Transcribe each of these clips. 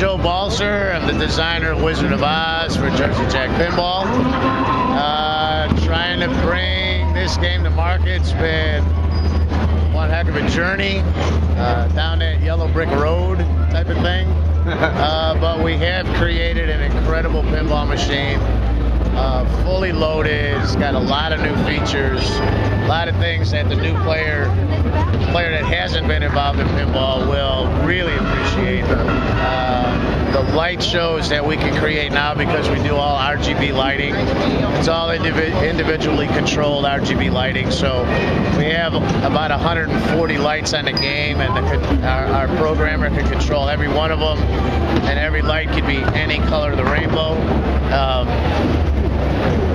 Joe Balcer. I'm the designer of Wizard of Oz for Jersey Jack Pinball. Trying to bring this game to market. It's been one heck of a journey down that yellow brick road type of thing. But we have created an incredible pinball machine. Fully loaded. It's got a lot of new features, a lot of things that the new player that hasn't been involved in pinball will really appreciate. The light shows that we can create now, because we do all RGB lighting. It's all individually controlled RGB lighting. So we have about 140 lights on the game, and our programmer can control every one of them, and every light could be any color of the rainbow.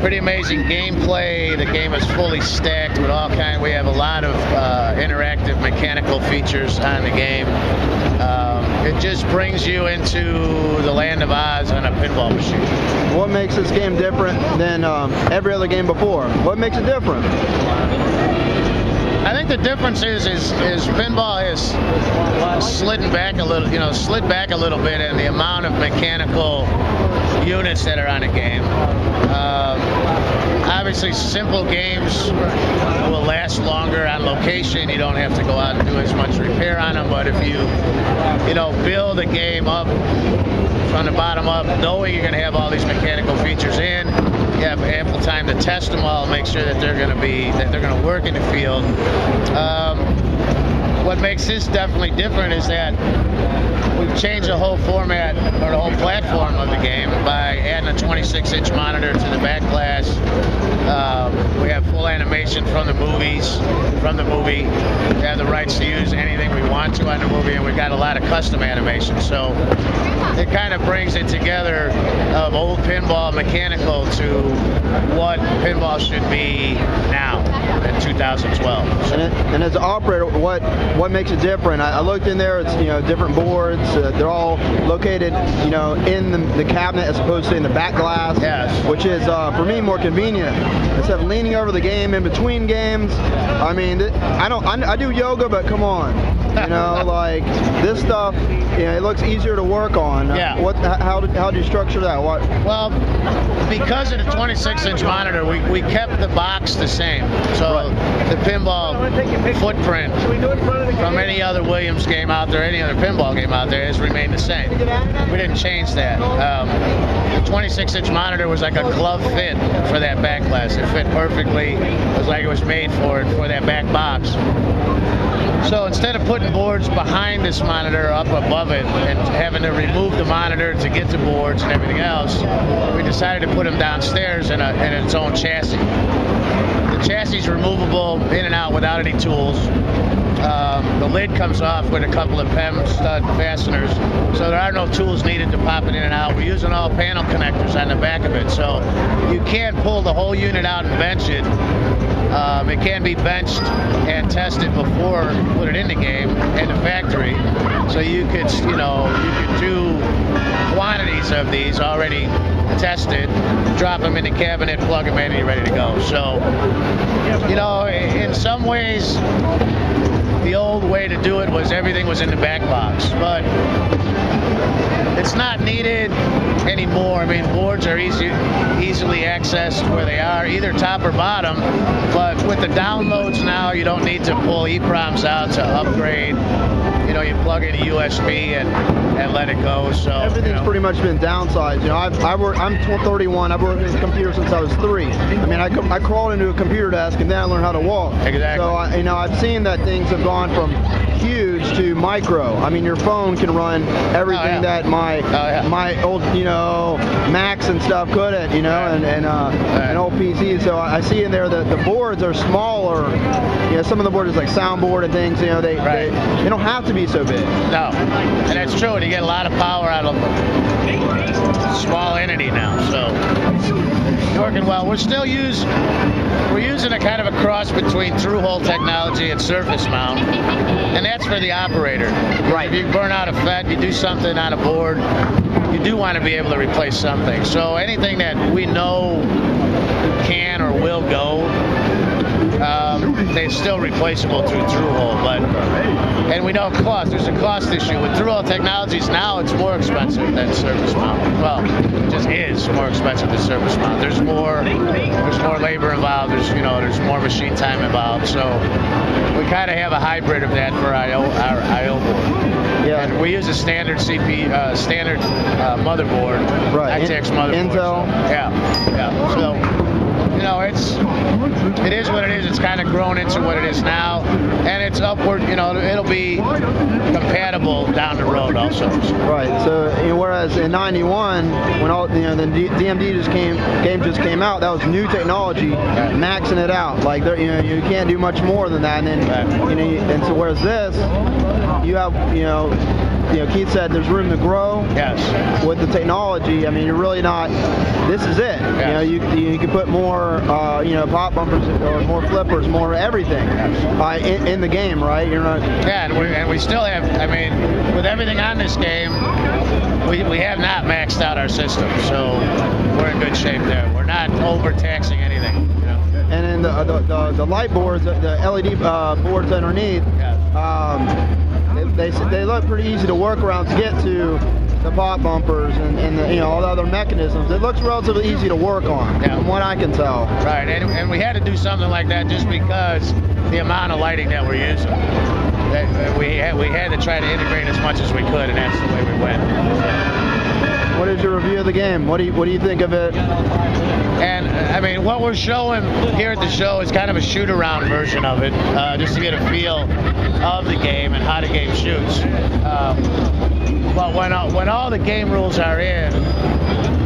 Pretty amazing gameplay. The game is fully stacked with all kinds. We have a lot of interactive mechanical features on the game. It just brings you into the land of Oz on a pinball machine. What makes this game different than every other game before? What makes it different? I think the difference is pinball has slid back a little bit in the amount of mechanical units that are on a game. Obviously, simple games will last longer on location. You don't have to go out and do as much repair on them. But if you build a game up from the bottom up, knowing you're going to have all these mechanical features in, you have ample time to test them all, make sure that they're going to work in the field. What makes this definitely different is that we've changed the whole format, or the whole platform of the game, by adding a 26-inch monitor to the back glass. We have full animation from the movie. We have the rights to use anything we want to on the movie, and we've got a lot of custom animation. So it kind of brings it together of old pinball mechanical to what pinball should be now in 2012. And as an operator, what makes it different? I looked in there. It's different boards. They're all located in the cabinet as opposed to in the back glass. Yes. Which is for me more convenient instead of leaning over the game in between games. I mean, I do yoga, but come on, like this stuff. It looks easier to work on. Yeah. How do you structure that? Well, because of the 26-inch monitor, we kept the box the same. So the pinball footprint from any other Williams game out there, any other pinball game out there, has remained the same. We didn't change that. The 26-inch monitor was like a glove fit for that back glass. It fit perfectly. It was like it was made for that back box. So instead of putting boards behind this monitor up above it and having to remove the monitor to get to boards and everything else, we decided to put them downstairs in its own chassis. The chassis is removable in and out without any tools. The lid comes off with a couple of PEM stud fasteners, so there are no tools needed to pop it in and out. We're using all panel connectors on the back of it, so you can't pull the whole unit out and bench it. It can be benched and tested before you put it in the game in the factory. So you could do quantities of these already tested, drop them in the cabinet, plug them in, and you're ready to go. So, in some ways, the old way to do it was everything was in the back box, but it's not needed anymore. I mean, boards are easily accessed where they are, either top or bottom, but with the downloads now, you don't need to pull EEPROMs out to upgrade. You plug in a USB and let it go. So everything's pretty much been downsized. I'm 31. I've worked in a computer since I was 3. I mean, I crawled into a computer desk and then I learned how to walk. Exactly. So I've seen that things have gone from huge to micro. I mean, your phone can run everything that my old Macs and stuff couldn't. And old PCs. So I see in there that the boards are smaller. Some of the boards like soundboard and things. They don't have to be so big. No, and that's true. And you get a lot of power out of a small entity now. So it's working well. We're using a kind of a cross between through-hole technology and surface mount, and that's for the operator. Right. If you burn out a FET, you do something on a board, you do want to be able to replace something. So anything that we know can or will go, they're still replaceable through through-hole. And we know cost. There's a cost issue with through-hole technologies. Now it's more expensive than surface mount. Well, it just is more expensive than surface mount. There's more labor involved. There's more machine time involved. So we kind of have a hybrid of that for our I/O board. Yeah. And we use a standard standard motherboard, right? ITX motherboard. Intel. So, yeah. So. It is what it is. It's kind of grown into what it is now, and it's upward. It'll be compatible down the road also. Right. So whereas in '91, when all the DMD game just came out, that was new technology, maxing it out. Like you can't do much more than that. And then and so whereas this, you have Keith said there's room to grow. Yes. With the technology, I mean, you're really not. This is it. Yes. You can put more pop bumpers or more flippers, more everything in the game, right? You're not. Yeah, and we still have. I mean, with everything on this game, we have not maxed out our system, so we're in good shape there. We're not overtaxing anything. And then the light boards, the LED boards underneath, they look pretty easy to work around to get to the pop bumpers and all the other mechanisms. It looks relatively easy to work on, from what I can tell. Right, and we had to do something like that just because the amount of lighting that we're using. We had to try to integrate as much as we could, and that's the way we went. What is your review of the game? What do you think of it? And I mean, what we're showing here at the show is kind of a shoot-around version of it, just to get a feel of the game and how the game shoots. But when all the game rules are in,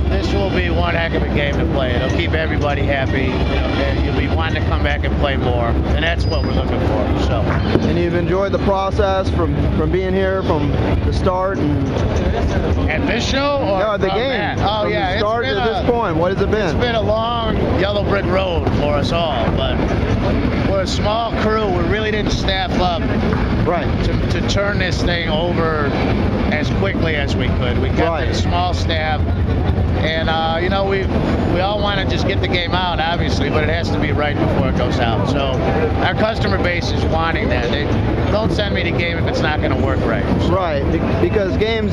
this will be one heck of a game to play. It'll keep everybody happy. You'll be wanting to come back and play more, and that's what we're looking for. So. And you've enjoyed the process from being here from the start at this show or no, the game. Oh from yeah, the start to this point. What has it been? It's been a long yellow brick road for us all, but we're a small crew. We really didn't staff up to turn this thing over as quickly as we could. We kept a small staff. And we all want to just get the game out, obviously, but it has to be right before it goes out. So our customer base is wanting that. They don't send me the game if it's not going to work right. So. Right, because games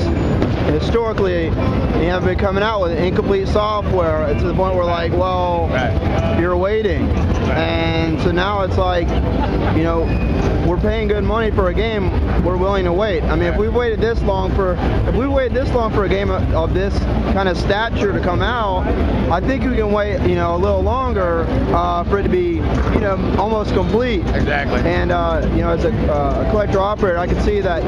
historically have been coming out with incomplete software to the point where you're waiting, and so now it's like we're paying good money for a game. We're willing to wait. I mean, if we waited this long for a game of this kind of stature to come out, I think we can wait a little longer for it to be almost complete. Exactly. And as a collector operator, I can see that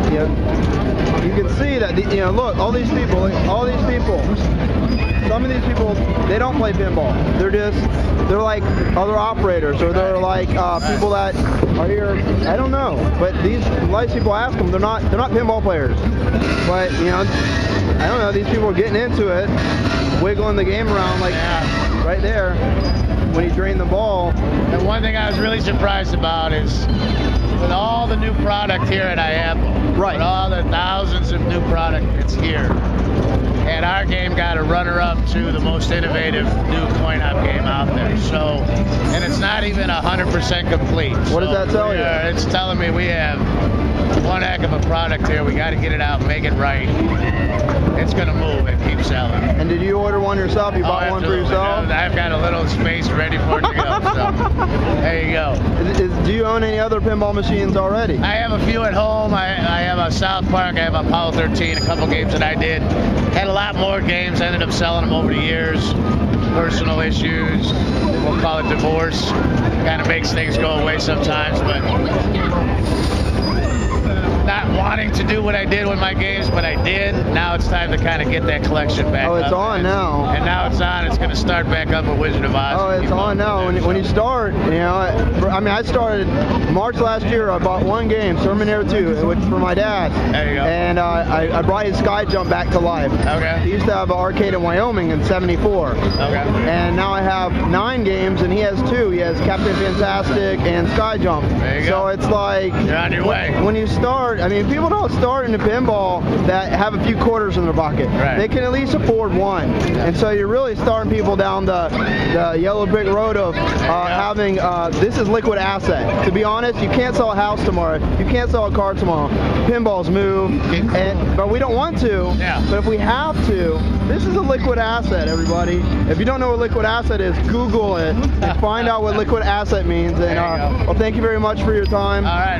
you can see that look, all these people, some of these people, they don't play pinball. They're like other operators, or they're like people that are here. I don't know, but a lot of people ask them, they're not pinball players. But I don't know. These people are getting into it, wiggling the game around right there when you drain the ball. And one thing I was really surprised about is with all the new product here at IAAPA, with all the thousands of new product that's here, and our game got a runner-up to the most innovative new coin-op game out there. So, and it's not even 100% complete. What does that tell you? It's telling me we have one heck of a product here. We got to get it out, make it right. It's going to move and keep selling. And did you order one yourself? You bought one for yourself? I've got a little space ready for it to go. So there you go. Do you own any other pinball machines already? I have a few at home. I have a Southpark. I have a Apollo 13, a couple games that I did. Had a lot more games. Ended up selling them over the years. Personal issues. We'll call it divorce. Kind of makes things go away sometimes, but not wanting to do what I did with my games, but I did. Now it's time to kind of get that collection back up. Oh, it's on now. And now it's on. It's going to start back up with Wizard of Oz. Oh, it's on now. When you start, I started March last year. I bought one game, Terminator 2, which for my dad. There you go. And I brought his Sky Jump back to life. Okay. He used to have an arcade in Wyoming in '74. Okay. And now I have 9 games, and he has 2. He has Captain Fantastic and Sky Jump. There you go. So it's like you're on your way. When you start, start. I mean, people don't start in the pinball that have a few quarters in their pocket. Right. They can at least afford one. And so you're really starting people down the yellow brick road of having, this is liquid asset. To be honest, you can't sell a house tomorrow. You can't sell a car tomorrow. Pinballs move, but we don't want to. Yeah. But if we have to, this is a liquid asset, everybody. If you don't know what liquid asset is, Google it and find out what liquid asset means. And well, thank you very much for your time. All right.